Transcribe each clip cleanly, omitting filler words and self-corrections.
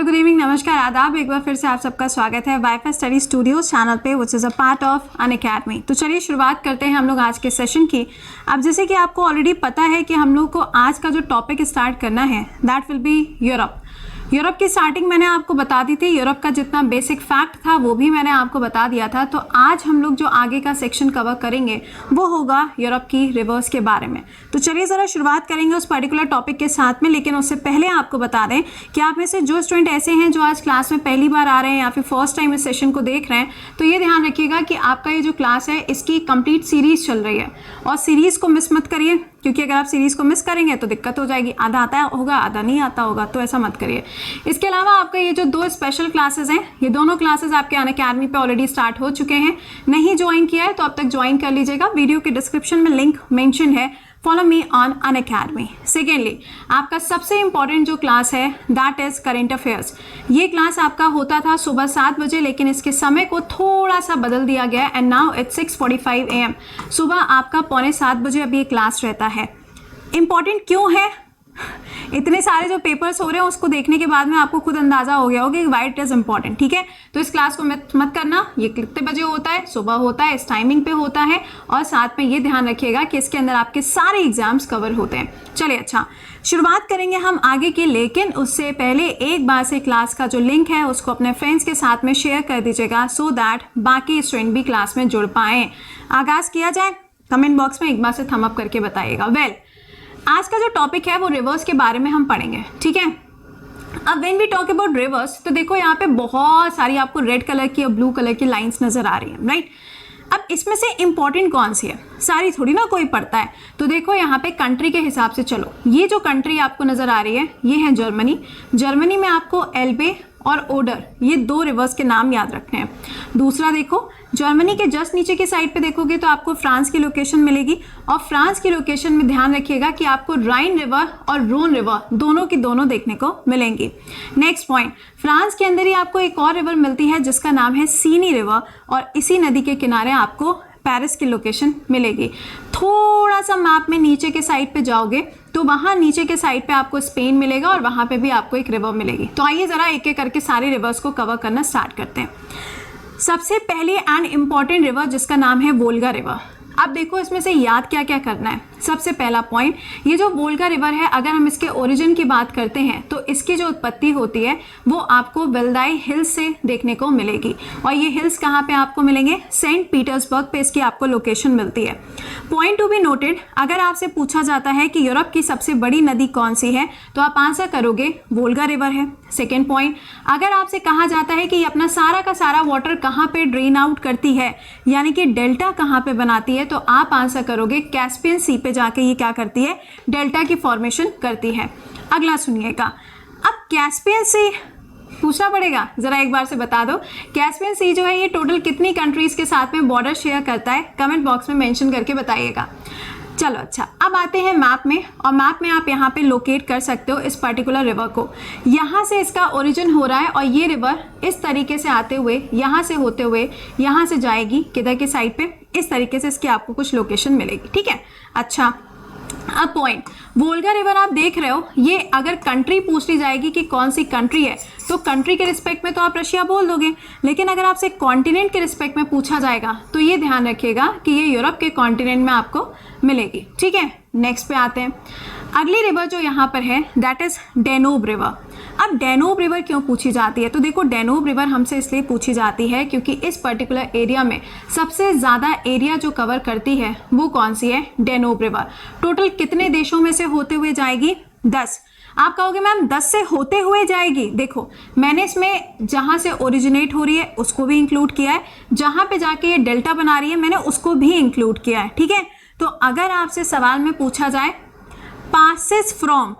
Hello good evening, नमस्कार, आदाब। एक बार फिर से आप सबका स्वागत है वाईफाई स्टडी स्टूडियोज चैनल पे, which is a part of Unacademy. तो चलिए शुरुआत करते हैं हम लोग आज के सेशन की। अब जैसे कि आपको ऑलरेडी पता है कि हम लोग को आज का जो टॉपिक स्टार्ट करना है that will be Europe. Europe की स्टार्टिंग मैंने आपको बता दी थी, यूरोप का जितना बेसिक फैक्ट था वो भी मैंने आपको बता दिया था। तो आज हम लोग जो आगे का सेक्शन कवर करेंगे वो होगा यूरोप की रिवर्स के बारे में। तो चलिए ज़रा शुरुआत करेंगे उस पर्टिकुलर टॉपिक के साथ में, लेकिन उससे पहले आपको बता दें कि आप में से जो स्टूडेंट ऐसे हैं जो आज क्लास में पहली बार आ रहे हैं या फिर फर्स्ट टाइम इस सेशन को देख रहे हैं, तो ये ध्यान रखिएगा कि आपका ये जो क्लास है इसकी कंप्लीट सीरीज़ चल रही है और सीरीज़ को मिस मत करिए, क्योंकि अगर आप सीरीज़ को मिस करेंगे तो दिक्कत हो जाएगी। आधा आता होगा, आधा नहीं आता होगा, तो ऐसा मत करिए। इसके अलावा आपका ये जो दो स्पेशल क्लासेस हैं, ये दोनों क्लासेस आपके अनअकैडमी पे ऑलरेडी स्टार्ट हो चुके हैं। नहीं ज्वाइन किया है तो अब तक ज्वाइन कर लीजिएगा, वीडियो के डिस्क्रिप्शन में लिंक मेंशन है। Follow me on Unacademy. Secondly, आपका सबसे इंपॉर्टेंट जो क्लास है दैट इज करेंट अफेयर्स। ये क्लास आपका होता था सुबह 7 बजे, लेकिन इसके समय को थोड़ा सा बदल दिया गया एंड नाउ इट्स 6:45 AM। सुबह आपका 6:45 बजे अभी ये क्लास रहता है। इंपॉर्टेंट क्यों है? इतने सारे जो पेपर्स हो रहे हैं उसको देखने के बाद में आपको खुद अंदाजा हो गया होगा कि वाई इट इज इंपॉर्टेंट। ठीक है, तो इस क्लास को मत करना। ये कितने बजे होता है? सुबह होता है, इस टाइमिंग पे होता है, और साथ में ये ध्यान रखिएगा कि इसके अंदर आपके सारे एग्जाम्स कवर होते हैं। चलिए, अच्छा, शुरुआत करेंगे हम आगे की, लेकिन उससे पहले एक बार से क्लास का जो लिंक है उसको अपने फ्रेंड्स के साथ में शेयर कर दीजिएगा सो दैट बाकी स्टूडेंट भी क्लास में जुड़ पाएँ। आगाज़ किया जाए। कमेंट बॉक्स में एक बार से थम अप करके बताइएगा। वेल, आज का जो टॉपिक है वो रिवर्स के बारे में हम पढ़ेंगे। ठीक है, अब when we talk about rivers, तो देखो यहाँ पे बहुत सारी आपको रेड कलर की और ब्लू कलर की लाइंस नजर आ रही हैं, राइट। अब इसमें से इंपॉर्टेंट कौन सी है? सारी थोड़ी ना कोई पढ़ता है। तो देखो यहाँ पे कंट्री के हिसाब से चलो। ये जो कंट्री आपको नजर आ रही है ये है जर्मनी। जर्मनी में आपको एल्बे और ओडर, ये दो रिवर्स के नाम याद रखने हैं। दूसरा देखो, जर्मनी के जस्ट नीचे की साइड पे देखोगे तो आपको फ्रांस की लोकेशन मिलेगी, और फ्रांस की लोकेशन में ध्यान रखिएगा कि आपको राइन रिवर और रोन रिवर दोनों की दोनों देखने को मिलेंगी। नेक्स्ट पॉइंट, फ्रांस के अंदर ही आपको एक और रिवर मिलती है जिसका नाम है सीनी रिवर, और इसी नदी के किनारे आपको पेरिस की लोकेशन मिलेगी। थोड़ा सा मैप में नीचे के साइड पे जाओगे तो वहाँ नीचे के साइड पे आपको स्पेन मिलेगा और वहाँ पे भी आपको एक रिवर मिलेगी। तो आइए ज़रा एक एक करके सारे रिवर्स को कवर करना स्टार्ट करते हैं। सबसे पहले एंड इम्पॉर्टेंट रिवर जिसका नाम है वोल्गा रिवर। अब देखो इसमें से याद क्या क्या करना है। सबसे पहला पॉइंट, ये जो वोल्गा रिवर है, अगर हम इसके ओरिजिन की बात करते हैं तो इसकी जो उत्पत्ति होती है वो आपको वेल्दाई हिल्स से देखने को मिलेगी, और ये हिल्स कहाँ पे आपको मिलेंगे? सेंट पीटर्सबर्ग पे इसकी आपको लोकेशन मिलती है। पॉइंट टू बी नोटेड, अगर आपसे पूछा जाता है कि यूरोप की सबसे बड़ी नदी कौन सी है तो आप आंसर करोगे वोल्गा रिवर है। सेकेंड पॉइंट, अगर आपसे कहा जाता है कि ये अपना सारा का सारा वाटर कहाँ पे ड्रेन आउट करती है, यानी कि डेल्टा कहाँ पे बनाती है, तो आप आंसर करोगे कैस्पियन सी पे जाके ये क्या करती है? डेल्टा की फॉर्मेशन करती है। अगला सुनिएगा। अब कैस्पियन सी पूछना पड़ेगा, जरा एक बार से बता दो, कैस्पियन सी जो है ये टोटल कितनी कंट्रीज के साथ में बॉर्डर शेयर करता है? कमेंट बॉक्स में मेंशन करके बताइएगा। चलो, अच्छा, अब आते हैं मैप में, और मैप में आप यहाँ पे लोकेट कर सकते हो इस पर्टिकुलर रिवर को। यहाँ से इसका ओरिजिन हो रहा है, और ये रिवर इस तरीके से आते हुए यहाँ से होते हुए यहाँ से जाएगी किधर के साइड पे? इस तरीके से इसकी आपको कुछ लोकेशन मिलेगी। ठीक है, अच्छा, अब पॉइंट, वोल्गा रिवर आप देख रहे हो, ये अगर कंट्री पूछ ली जाएगी कि कौन सी कंट्री है तो कंट्री के रिस्पेक्ट में तो आप रशिया बोल दोगे, लेकिन अगर आपसे कॉन्टिनेंट के रिस्पेक्ट में पूछा जाएगा तो ये ध्यान रखिएगा कि ये यूरोप के कॉन्टिनेंट में आपको मिलेगी। ठीक है, नेक्स्ट पे आते हैं। अगली रिवर जो यहाँ पर है दैट इज डेनूब रिवर। अब डेनूब रिवर क्यों पूछी जाती है? तो देखो, डेनूब रिवर हमसे इसलिए पूछी जाती है क्योंकि इस पर्टिकुलर एरिया में सबसे ज़्यादा एरिया जो कवर करती है वो कौन सी है? डेनूब रिवर। टोटल कितने देशों में से होते हुए जाएगी? 10। आप कहोगे मैम 10 से होते हुए जाएगी। देखो, मैंने इसमें जहाँ से ओरिजिनेट हो रही है उसको भी इंक्लूड किया है, जहाँ पे जाके ये डेल्टा बना रही है मैंने उसको भी इंक्लूड किया है। ठीक है, तो अगर आपसे सवाल में पूछा जाए पासेस फ्रॉम,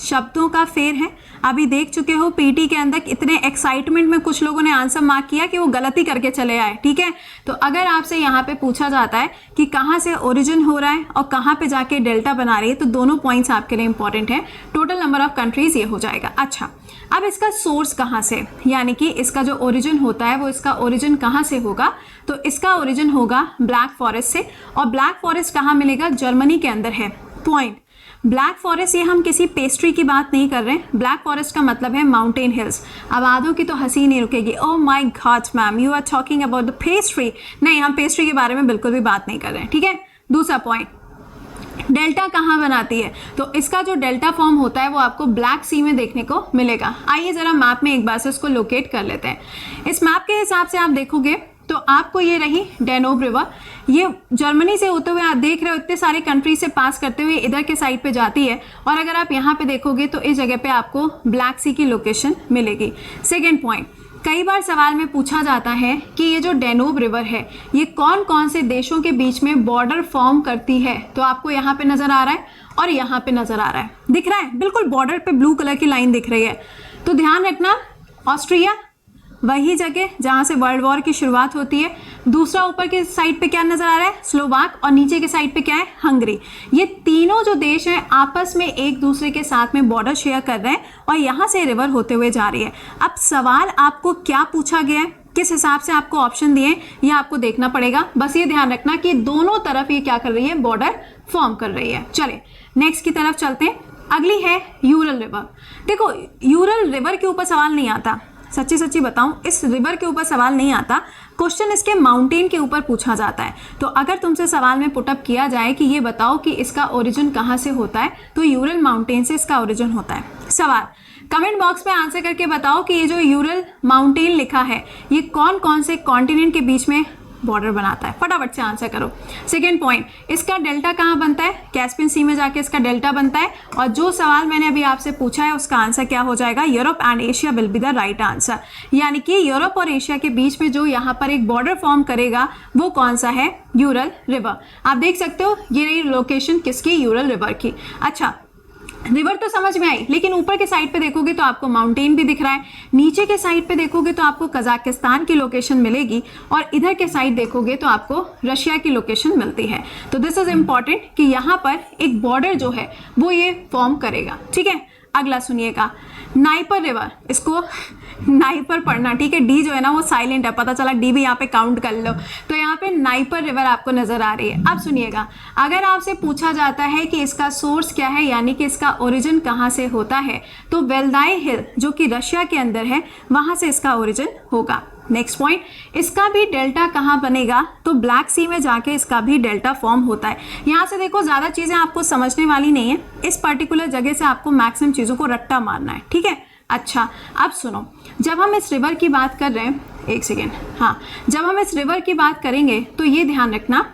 शब्दों का फेर है। अभी देख चुके हो पीटी के अंदर इतने एक्साइटमेंट में कुछ लोगों ने आंसर मार्क किया कि वो गलती करके चले आए। ठीक है, तो अगर आपसे यहाँ पे पूछा जाता है कि कहाँ से ओरिजिन हो रहा है और कहाँ पे जाके डेल्टा बना रही है, तो दोनों पॉइंट्स आपके लिए इंपॉर्टेंट है। टोटल नंबर ऑफ कंट्रीज ये हो जाएगा। अच्छा, अब इसका सोर्स कहाँ से, यानी कि इसका जो ओरिजिन होता है वो इसका ओरिजिन कहाँ से होगा? तो इसका ओरिजिन होगा ब्लैक फॉरेस्ट से, और ब्लैक फॉरेस्ट कहाँ मिलेगा? जर्मनी के अंदर है। पॉइंट, ब्लैक फॉरेस्ट, ये हम किसी पेस्ट्री की बात नहीं कर रहे हैं, ब्लैक फॉरेस्ट का मतलब है माउंटेन हिल्स। अब आधों की तो हंसी नहीं रुकेगी, oh my god ma'am you are talking about the pastry. नहीं, हम पेस्ट्री के बारे में बिल्कुल भी बात नहीं कर रहे हैं, ठीक है। दूसरा पॉइंट, डेल्टा कहाँ बनाती है, तो इसका जो डेल्टा फॉर्म होता है वो आपको ब्लैक सी में देखने को मिलेगा। आइए जरा मैप में एक बार से इसको लोकेट कर लेते हैं। इस मैप के हिसाब से आप देखोगे तो आपको ये रही डैनूब रिवर, ये जर्मनी से होते हुए आप देख रहे हो इतने सारे कंट्री से पास करते हुए इधर के साइड पे जाती है, और अगर आप यहाँ पे देखोगे तो इस जगह पे आपको ब्लैक सी की लोकेशन मिलेगी। सेकेंड पॉइंट, कई बार सवाल में पूछा जाता है कि ये जो डैनूब रिवर है ये कौन कौन से देशों के बीच में बॉर्डर फॉर्म करती है, तो आपको यहाँ पे नजर आ रहा है और यहाँ पे नजर आ रहा है, दिख रहा है बिल्कुल बॉर्डर पे ब्लू कलर की लाइन दिख रही है। तो ध्यान रखना, ऑस्ट्रिया वही जगह जहाँ से वर्ल्ड वॉर की शुरुआत होती है। दूसरा ऊपर के साइड पे क्या नजर आ रहा है, स्लोवाक, और नीचे के साइड पे क्या है, हंगरी। ये तीनों जो देश हैं आपस में एक दूसरे के साथ में बॉर्डर शेयर कर रहे हैं और यहाँ से रिवर होते हुए जा रही है। अब सवाल आपको क्या पूछा गया है, किस हिसाब से आपको ऑप्शन दिए, ये आपको देखना पड़ेगा। बस ये ध्यान रखना कि दोनों तरफ ये क्या कर रही है, बॉर्डर फॉर्म कर रही है। चले नेक्स्ट की तरफ चलते हैं। अगली है यूरल रिवर। देखो यूरल रिवर के ऊपर सवाल नहीं आता, सच्ची सच्ची बताऊं इस रिवर के ऊपर सवाल नहीं आता, क्वेश्चन इसके माउंटेन के ऊपर पूछा जाता है। तो अगर तुमसे सवाल में पुटअप किया जाए कि ये बताओ कि इसका ओरिजिन कहाँ से होता है, तो यूरल माउंटेन से इसका ओरिजिन होता है। सवाल कमेंट बॉक्स में आंसर करके बताओ कि ये जो यूरल माउंटेन लिखा है ये कौन कौन से कॉन्टिनेंट के बीच में बॉर्डर बनाता है, फटाफट से आंसर करो। सेकेंड पॉइंट, इसका डेल्टा कहाँ बनता है, कैस्पियन सी में जाके इसका डेल्टा बनता है। और जो सवाल मैंने अभी आपसे पूछा है उसका आंसर क्या हो जाएगा, Europe and Asia will be the right answer. यानी कि यूरोप और एशिया के बीच में जो यहाँ पर एक बॉर्डर फॉर्म करेगा वो कौन सा है, यूरल रिवर। आप देख सकते हो ये रही लोकेशन किसकी, यूरल रिवर की। अच्छा रिवर तो समझ में आई, लेकिन ऊपर के साइड पे देखोगे तो आपको माउंटेन भी दिख रहा है, नीचे के साइड पे देखोगे तो आपको कजाकिस्तान की लोकेशन मिलेगी, और इधर के साइड देखोगे तो आपको रशिया की लोकेशन मिलती है। तो दिस इज इम्पॉर्टेंट कि यहाँ पर एक बॉर्डर जो है वो ये फॉर्म करेगा, ठीक है। अगला सुनिएगा, नाइपर रिवर, इसको नाइपर पढ़ना, ठीक है। डी जो है ना वो साइलेंट है, पता चला डी भी यहाँ पे काउंट कर लो। तो यहाँ पे नाइपर रिवर आपको नजर आ रही है। अब सुनिएगा, अगर आपसे पूछा जाता है कि इसका सोर्स क्या है, यानी कि इसका ओरिजिन कहाँ से होता है, तो वेल्दाई हिल जो कि रशिया के अंदर है वहां से इसका ओरिजिन होगा। नेक्स्ट पॉइंट, इसका भी डेल्टा कहाँ बनेगा, तो ब्लैक सी में जाके इसका भी डेल्टा फॉर्म होता है। यहाँ से देखो ज़्यादा चीज़ें आपको समझने वाली नहीं है, इस पर्टिकुलर जगह से आपको मैक्सिमम चीज़ों को रट्टा मारना है, ठीक है। अच्छा अब सुनो, जब हम इस रिवर की बात कर रहे हैं, एक सेकेंड, हाँ, जब हम इस रिवर की बात करेंगे तो ये ध्यान रखना,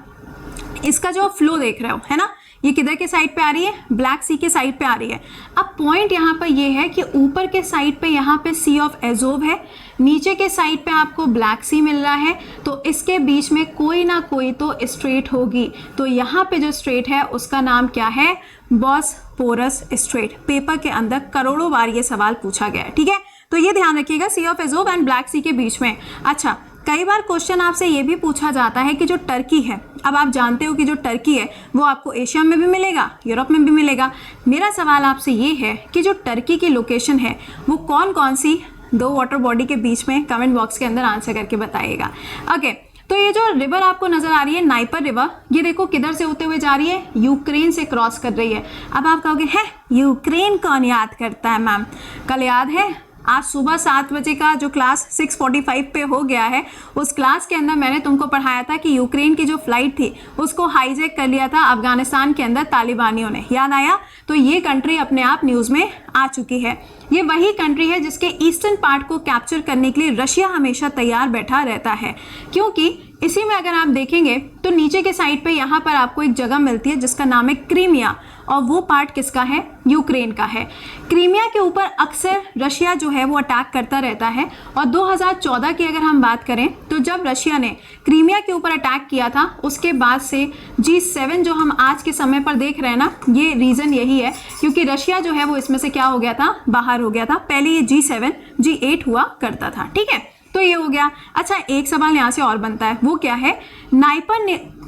इसका जो फ्लो देख रहे हो है ना, ये किधर के साइड पे आ रही है, ब्लैक सी के साइड पे आ रही है। अब पॉइंट यहाँ पर ये है कि ऊपर के साइड पे यहाँ पे सी ऑफ एजोव है, नीचे के साइड पे आपको ब्लैक सी मिल रहा है, तो इसके बीच में कोई ना कोई तो स्ट्रेट होगी। तो यहाँ पे जो स्ट्रेट है उसका नाम क्या है, बॉस्फोरस स्ट्रेट। पेपर के अंदर करोड़ों बार ये सवाल पूछा गया है, ठीक है। तो ये ध्यान रखिएगा, सी ऑफ एजोव एंड ब्लैक सी के बीच में। अच्छा कई बार क्वेश्चन आपसे ये भी पूछा जाता है कि जो टर्की है, अब आप जानते हो कि जो टर्की है वो आपको एशिया में भी मिलेगा, यूरोप में भी मिलेगा। मेरा सवाल आपसे ये है कि जो टर्की की लोकेशन है वो कौन कौन सी दो वाटर बॉडी के बीच में, कमेंट बॉक्स के अंदर आंसर करके बताइएगा। ओके, तो ये जो रिवर आपको नजर आ रही है नाइपर रिवर, ये देखो किधर से होते हुए जा रही है, यूक्रेन से क्रॉस कर रही है। अब आप कहोगे है यूक्रेन कौन याद करता है मैम, कल याद है आज सुबह 7 बजे का जो क्लास 6:45 पे हो गया है, उस क्लास के अंदर मैंने तुमको पढ़ाया था कि यूक्रेन की जो फ्लाइट थी उसको हाईजैक कर लिया था अफगानिस्तान के अंदर तालिबानियों ने, याद आया। तो ये कंट्री अपने आप न्यूज़ में आ चुकी है। ये वही कंट्री है जिसके ईस्टर्न पार्ट को कैप्चर करने के लिए रशिया हमेशा तैयार बैठा रहता है, क्योंकि इसी में अगर आप देखेंगे तो नीचे के साइड पे यहाँ पर आपको एक जगह मिलती है जिसका नाम है क्रीमिया, और वो पार्ट किसका है, यूक्रेन का है। क्रीमिया के ऊपर अक्सर रशिया जो है वो अटैक करता रहता है, और 2014 की अगर हम बात करें तो जब रशिया ने क्रीमिया के ऊपर अटैक किया था उसके बाद से G7 जो हम आज के समय पर देख रहे हैं ना, ये रीज़न यही है क्योंकि रशिया जो है वो इसमें से क्या हो गया था, बाहर हो गया था। पहले ये G7 G8 हुआ करता था, ठीक है। तो ये हो गया। अच्छा एक सवाल यहाँ से और बनता है, वो क्या है, नाइपर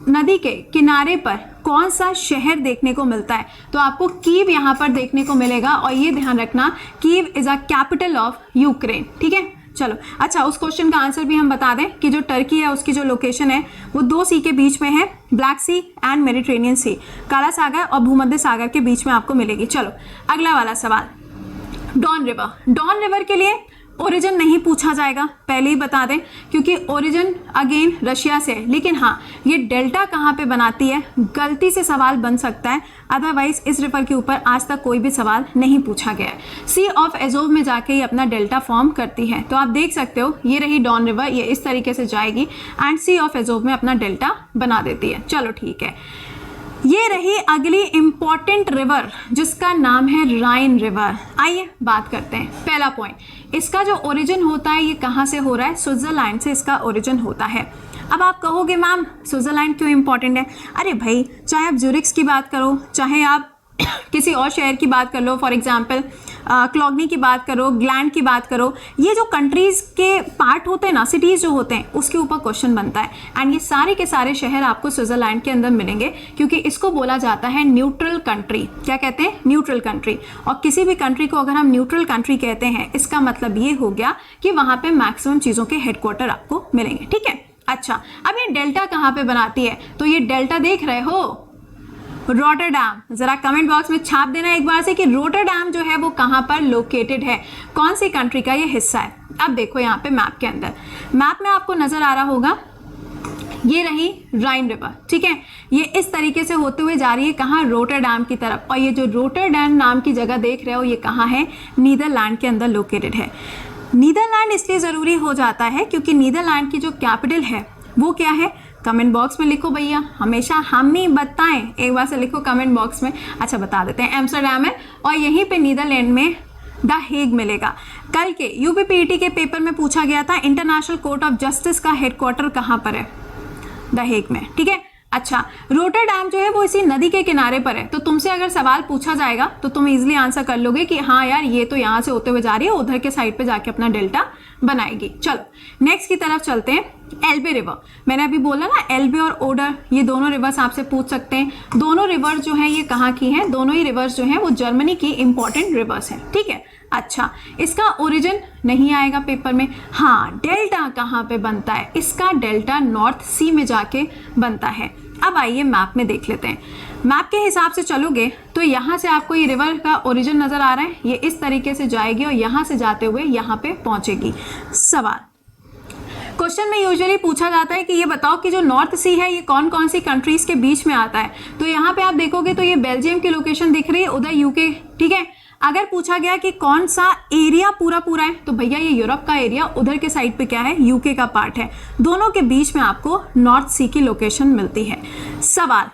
नदी के किनारे पर कौन सा शहर देखने को मिलता है, तो आपको कीव यहाँ पर देखने को मिलेगा, और ये ध्यान रखना Kyiv is a capital of Ukraine, ठीक है। चलो अच्छा, उस क्वेश्चन का आंसर भी हम बता दें कि जो टर्की है उसकी जो लोकेशन है वो 2 सी के बीच में है, ब्लैक सी एंड मेडिटेरेनियन सी, काला सागर और भूमध्य सागर के बीच में आपको मिलेगी। चलो अगला वाला सवाल, डॉन रिवर। डॉन रिवर के लिए ओरिजिन नहीं पूछा जाएगा, पहले ही बता दें, क्योंकि ओरिजिन अगेन रशिया से है। लेकिन हाँ, ये डेल्टा कहाँ पे बनाती है, गलती से सवाल बन सकता है, अदरवाइज इस रिवर के ऊपर आज तक कोई भी सवाल नहीं पूछा गया है। सी ऑफ एजोव में जाके ये अपना डेल्टा फॉर्म करती है। तो आप देख सकते हो ये रही डॉन रिवर, ये इस तरीके से जाएगी एंड सी ऑफ एजोव में अपना डेल्टा बना देती है। चलो ठीक है, ये रही अगली इंपॉर्टेंट रिवर जिसका नाम है राइन रिवर। आइए बात करते हैं। पहला पॉइंट, इसका जो ओरिजिन होता है ये कहाँ से हो रहा है, स्विट्जरलैंड से इसका ओरिजिन होता है। अब आप कहोगे मैम स्विट्जरलैंड क्यों इंपॉर्टेंट है? अरे भाई, चाहे आप ज्यूरिक्स की बात करो, चाहे आप किसी और शहर की बात कर लो, फॉर एग्जाम्पल क्लॉगनी की बात करो, ग्लैंड की बात करो, ये जो कंट्रीज़ के पार्ट होते हैं ना, सिटीज़ जो होते हैं, उसके ऊपर क्वेश्चन बनता है। एंड ये सारे के सारे शहर आपको स्विट्जरलैंड के अंदर मिलेंगे, क्योंकि इसको बोला जाता है न्यूट्रल कंट्री। क्या कहते हैं? Neutral country. और किसी भी कंट्री को अगर हम न्यूट्रल कंट्री कहते हैं, इसका मतलब ये हो गया कि वहाँ पर मैक्सिमम चीज़ों के हेडक्वार्टर आपको मिलेंगे। ठीक है, अच्छा अब ये डेल्टा कहाँ पर बनाती है? तो ये डेल्टा देख रहे हो, रोटरडैम। जरा कमेंट बॉक्स में छाप देना एक बार से कि रोटरडैम जो है वो कहाँ पर लोकेटेड है, कौन सी कंट्री का ये हिस्सा है। अब देखो यहाँ पे मैप के अंदर, मैप में आपको नजर आ रहा होगा ये रही राइन रिवर। ठीक है, ये इस तरीके से होते हुए जा रही है कहाँ, रोटरडैम की तरफ। और ये जो रोटरडैम नाम की जगह देख रहे हो ये कहाँ है, नीदरलैंड के अंदर लोकेटेड है। नीदरलैंड इसलिए ज़रूरी हो जाता है क्योंकि नीदरलैंड की जो कैपिटल है वो क्या है, कमेंट बॉक्स में लिखो भैया, हमेशा हम ही बताएं, एक बार से लिखो कमेंट बॉक्स में। अच्छा बता देते हैं, एम्स्टरडैम है और यहीं पे नीदरलैंड में द हेग मिलेगा। कल के यूपीपीईटी के पेपर में पूछा गया था इंटरनेशनल कोर्ट ऑफ जस्टिस का हेडक्वार्टर कहाँ पर है, द हेग में। ठीक है, अच्छा रोटरडैम जो है वो इसी नदी के किनारे पर है। तो तुमसे अगर सवाल पूछा जाएगा तो तुम इजीली आंसर कर लोगे कि हाँ यार ये तो यहाँ से होते हुए जा रही है, उधर के साइड पे जाके अपना डेल्टा बनाएगी। चलो नेक्स्ट की तरफ चलते हैं, एल्बे रिवर। मैंने अभी बोला ना, एल्बे और ओडर ये दोनों रिवर्स आपसे पूछ सकते हैं। दोनों रिवर जो है ये कहाँ की हैं, दोनों ही रिवर्स जो हैं वो जर्मनी की इंपॉर्टेंट रिवर्स हैं। ठीक है, अच्छा इसका ओरिजिन नहीं आएगा पेपर में। हाँ, डेल्टा कहाँ पे बनता है, इसका डेल्टा नॉर्थ सी में जाके बनता है। अब आइए मैप में देख लेते हैं। मैप के हिसाब से चलोगे तो यहाँ से आपको ये रिवर का ओरिजिन नजर आ रहा है, ये इस तरीके से जाएगी और यहाँ से जाते हुए यहाँ पे पहुंचेगी। सवाल क्वेश्चन में यूजुअली पूछा जाता है कि ये बताओ कि जो नॉर्थ सी है ये कौन कौन सी कंट्रीज के बीच में आता है। तो यहाँ पे आप देखोगे तो ये बेल्जियम की लोकेशन दिख रही है, उधर यूके। ठीक है, अगर पूछा गया कि कौन सा एरिया पूरा है तो भैया ये यूरोप का एरिया, उधर के साइड पे क्या है, यूके का पार्ट है। दोनों के बीच में आपको नॉर्थ सी की लोकेशन मिलती है। सवाल,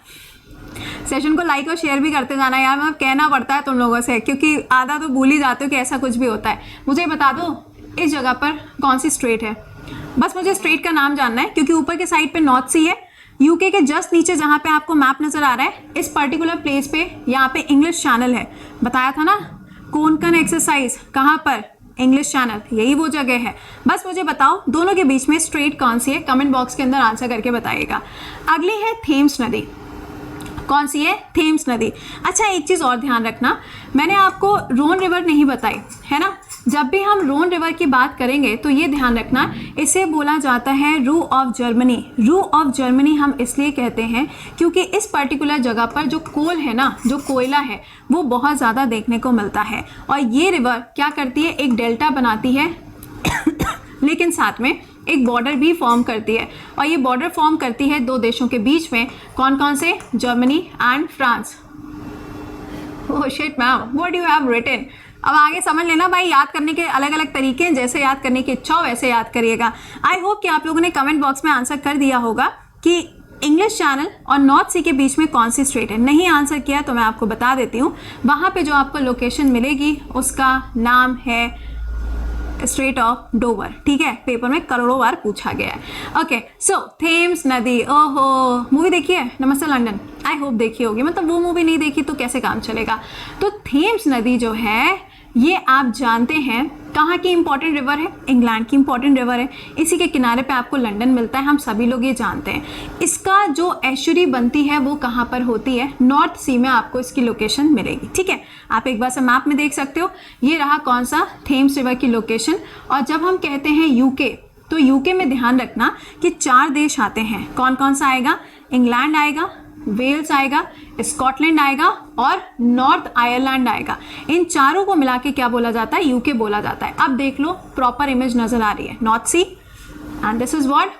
सेशन को लाइक और शेयर भी करते जाना यार, मैं कहना पड़ता है तुम लोगों से, क्योंकि आधा तो भूल ही जाते हो कि ऐसा कुछ भी होता है। मुझे बता दो इस जगह पर कौन सी स्ट्रेट है, बस मुझे स्ट्रेट का नाम जानना है, क्योंकि ऊपर के साइड पे नॉर्थ सी है, यूके के जस्ट नीचे जहाँ पे आपको मैप नजर आ रहा है इस पर्टिकुलर प्लेस पे यहाँ पे इंग्लिश चैनल है। बताया था ना, कोंकण एक्सरसाइज कहाँ पर, इंग्लिश चैनल, यही वो जगह है। बस मुझे बताओ दोनों के बीच में स्ट्रेट कौन सी है, कमेंट बॉक्स के अंदर आंसर करके बताइएगा। अगली है थेम्स नदी। कौन सी है, थेम्स नदी। अच्छा एक चीज़ और ध्यान रखना, मैंने आपको रोन रिवर नहीं बताई है ना। जब भी हम रोन रिवर की बात करेंगे तो ये ध्यान रखना, इसे बोला जाता है रू ऑफ जर्मनी। रू ऑफ जर्मनी हम इसलिए कहते हैं क्योंकि इस पर्टिकुलर जगह पर जो कोल है ना, जो कोयला है वो बहुत ज़्यादा देखने को मिलता है। और ये रिवर क्या करती है, एक डेल्टा बनाती है लेकिन साथ में एक बॉर्डर भी फॉर्म करती है। और ये बॉर्डर फॉर्म करती है दो देशों के बीच में, कौन कौन से, Germany and France. Oh shit ma'am, what you have written. अब आगे समझ लेना भाई, याद करने के अलग अलग तरीके हैं, जैसे याद करने की इच्छा हो वैसे याद करिएगा। आई होप कि आप लोगों ने कमेंट बॉक्स में आंसर कर दिया होगा कि इंग्लिश चैनल और नॉर्थ सी के बीच में कौन सी स्ट्रेट है। नहीं आंसर किया तो मैं आपको बता देती हूँ, वहाँ पे जो आपको लोकेशन मिलेगी उसका नाम है स्ट्रेट ऑफ डोवर। ठीक है, पेपर में करोड़ों बार पूछा गया है। ओके सो थेम्स नदी, ओहो मूवी देखी है नमस्ते लंदन, आई होप देखी होगी, मतलब वो मूवी नहीं देखी तो कैसे काम चलेगा। तो थेम्स नदी जो है ये आप जानते हैं कहाँ की इंपॉर्टेंट रिवर है, इंग्लैंड की इंपॉर्टेंट रिवर है, इसी के किनारे पे आपको लंदन मिलता है, हम सभी लोग ये जानते हैं। इसका जो एस्चुरी बनती है वो कहाँ पर होती है, नॉर्थ सी में आपको इसकी लोकेशन मिलेगी। ठीक है, आप एक बार से मैप में देख सकते हो, ये रहा कौन सा, थेम्स रिवर की लोकेशन। और जब हम कहते हैं यूके, तो यूके में ध्यान रखना कि 4 देश आते हैं, कौन कौन सा आएगा, इंग्लैंड आएगा, वेल्स आएगा, स्कॉटलैंड आएगा और नॉर्थ आयरलैंड आएगा। इन चारों को मिला के क्या बोला जाता है, यूके बोला जाता है। अब देख लो प्रॉपर इमेज नजर आ रही है, North Sea and this is what,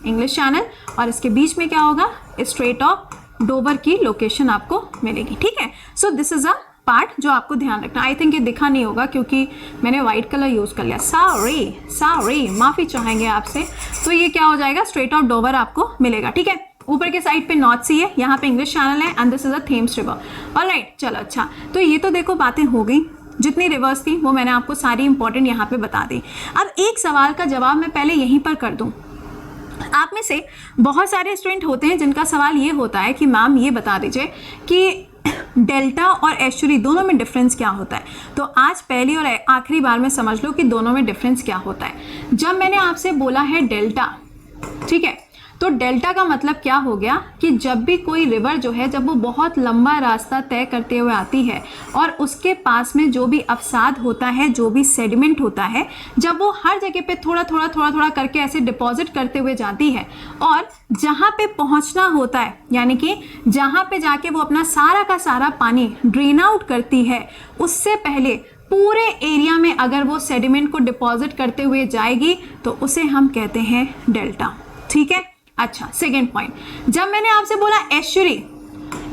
English channel, और इसके बीच में क्या होगा, स्ट्रेट ऑफ डोवर की लोकेशन आपको मिलेगी। ठीक है, so this is a part जो आपको ध्यान रखना। आई थिंक ये दिखा नहीं होगा क्योंकि मैंने व्हाइट कलर यूज कर लिया, सॉरी माफी चाहेंगे आपसे। तो ये क्या हो जाएगा, स्ट्रेट ऑफ डोवर आपको मिलेगा। ठीक है, ऊपर के साइड पे नॉर्थ सी है, यहाँ पे इंग्लिश चैनल है and this is a Thames river. Alright, चलो अच्छा, तो ये तो देखो बातें हो गई, जितनी रिवर्स थी वो मैंने आपको सारी इंपॉर्टेंट यहाँ पे बता दी। अब एक सवाल का जवाब मैं पहले यहीं पर कर दूँ। आप में से बहुत सारे स्टूडेंट होते हैं जिनका सवाल ये होता है कि मैम ये बता दीजिए कि डेल्टा और एस्चुरी दोनों में डिफरेंस क्या होता है। तो आज पहली और आखिरी बार में समझ लो कि दोनों में डिफरेंस क्या होता है। जब मैंने आपसे बोला है डेल्टा, ठीक है, तो डेल्टा का मतलब क्या हो गया कि जब भी कोई रिवर जो है, जब वो बहुत लंबा रास्ता तय करते हुए आती है और उसके पास में जो भी अवसाद होता है, जो भी सेडिमेंट होता है, जब वो हर जगह पे थोड़ा थोड़ा करके ऐसे डिपॉजिट करते हुए जाती है और जहाँ पे पहुँचना होता है, यानी कि जहाँ पे जाके वो अपना सारा का सारा पानी ड्रेन आउट करती है, उससे पहले पूरे एरिया में अगर वो सेडिमेंट को डिपॉजिट करते हुए जाएगी तो उसे हम कहते हैं डेल्टा। ठीक है, अच्छा, सेकेंड पॉइंट, जब मैंने आपसे बोला एस्चुरी,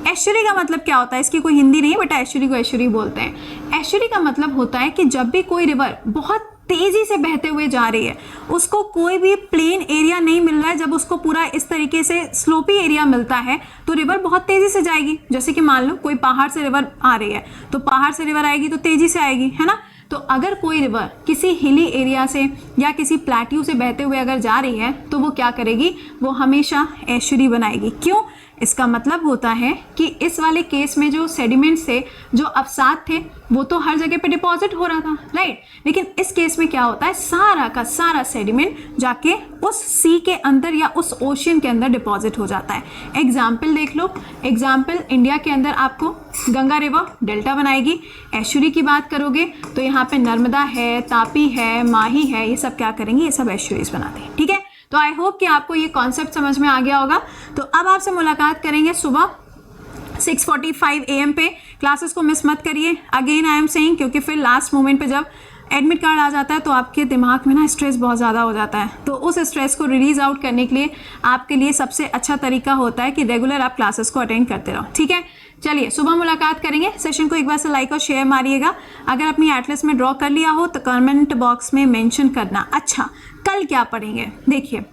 एस्चुरी का मतलब क्या होता है, इसकी कोई हिंदी नहीं है बेटा, एस्चुरी को एस्चुरी बोलते हैं। एस्चुरी का मतलब होता है कि जब भी कोई रिवर बहुत तेजी से बहते हुए जा रही है, उसको कोई भी प्लेन एरिया नहीं मिल रहा है, जब उसको पूरा इस तरीके से स्लोपी एरिया मिलता है तो रिवर बहुत तेजी से जाएगी। जैसे कि मान लो कोई पहाड़ से रिवर आ रही है, तो पहाड़ से रिवर आएगी तो तेजी से आएगी, है ना। तो अगर कोई रिवर किसी हिली एरिया से या किसी प्लेट्यू से बहते हुए अगर जा रही है तो वो क्या करेगी, वो हमेशा एस्चुरी बनाएगी। क्यों, इसका मतलब होता है कि इस वाले केस में जो सेडिमेंट्स थे, जो अवसाद थे, वो तो हर जगह पे डिपॉजिट हो रहा था, राइट। लेकिन इस केस में क्या होता है, सारा का सारा सेडिमेंट जाके उस सी के अंदर या उस ओशियन के अंदर डिपॉजिट हो जाता है। एग्जाम्पल देख लो, एग्जाम्पल इंडिया के अंदर आपको गंगा रिवर डेल्टा बनाएगी। एस्चुरी की बात करोगे तो यहाँ पे नर्मदा है, तापी है, माही है, ये सब क्या करेंगे, ये सब एस्चुरीज बनाते हैं। ठीक है, तो आई होप कि आपको ये कॉन्सेप्ट समझ में आ गया होगा। तो अब आपसे मुलाकात करेंगे सुबह 6:45 AM पे। क्लासेस को मिस मत करिए, अगेन आई एम सेइंग, क्योंकि फिर लास्ट मोमेंट पे जब एडमिट कार्ड आ जाता है तो आपके दिमाग में ना स्ट्रेस बहुत ज़्यादा हो जाता है। तो उस स्ट्रेस को रिलीज आउट करने के लिए आपके लिए सबसे अच्छा तरीका होता है कि रेगुलर आप क्लासेस को अटेंड करते रहो। ठीक है, चलिए सुबह मुलाकात करेंगे। सेशन को एक बार से लाइक और शेयर मारिएगा। अगर अपनी एटलस में ड्रॉ कर लिया हो तो कमेंट बॉक्स में मेंशन करना। अच्छा, कल क्या पढ़ेंगे, देखिए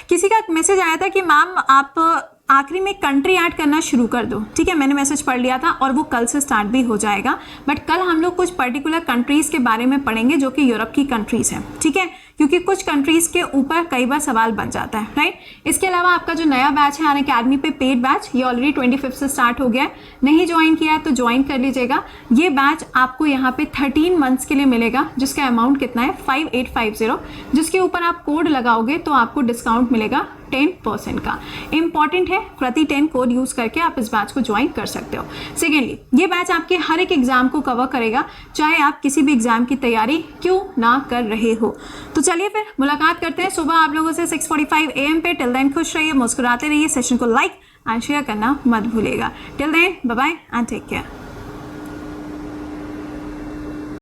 किसी का मैसेज आया था कि मैम आप आखिरी में कंट्री ऐड करना शुरू कर दो। ठीक है, मैंने मैसेज पढ़ लिया था और वो कल से स्टार्ट भी हो जाएगा। बट कल हम लोग कुछ पर्टिकुलर कंट्रीज़ के बारे में पढ़ेंगे जो कि यूरोप की कंट्रीज़ हैं। ठीक है, क्योंकि कुछ कंट्रीज़ के ऊपर कई बार सवाल बन जाता है, राइट। इसके अलावा आपका जो नया बैच है अनअकैडमी पे पेड बैच, ये ऑलरेडी 25 से स्टार्ट हो गया है। नहीं ज्वाइन किया है तो ज्वाइन कर लीजिएगा। ये बैच आपको यहाँ पे 13 मंथ्स के लिए मिलेगा, जिसका अमाउंट कितना है 5850, जिसके ऊपर आप कोड लगाओगे तो आपको डिस्काउंट मिलेगा 10% का। इंपॉर्टेंट है, प्रति 10 कोड यूज़ करके आप इस बैच को ज्वाइन कर सकते हो। सेकेंडली, ये बैच आपके हर एक एग्जाम को कवर करेगा, चाहे आप किसी भी एग्जाम की तैयारी क्यों ना कर रहे हो। तो चलिए फिर मुलाकात करते हैं सुबह आप लोगों से 6:45 AM पे। टिल देन खुश रहिए, मुस्कुराते रहिए, सेशन को लाइक एंड शेयर करना मत भूलिएगा। Till then bye bye and take care.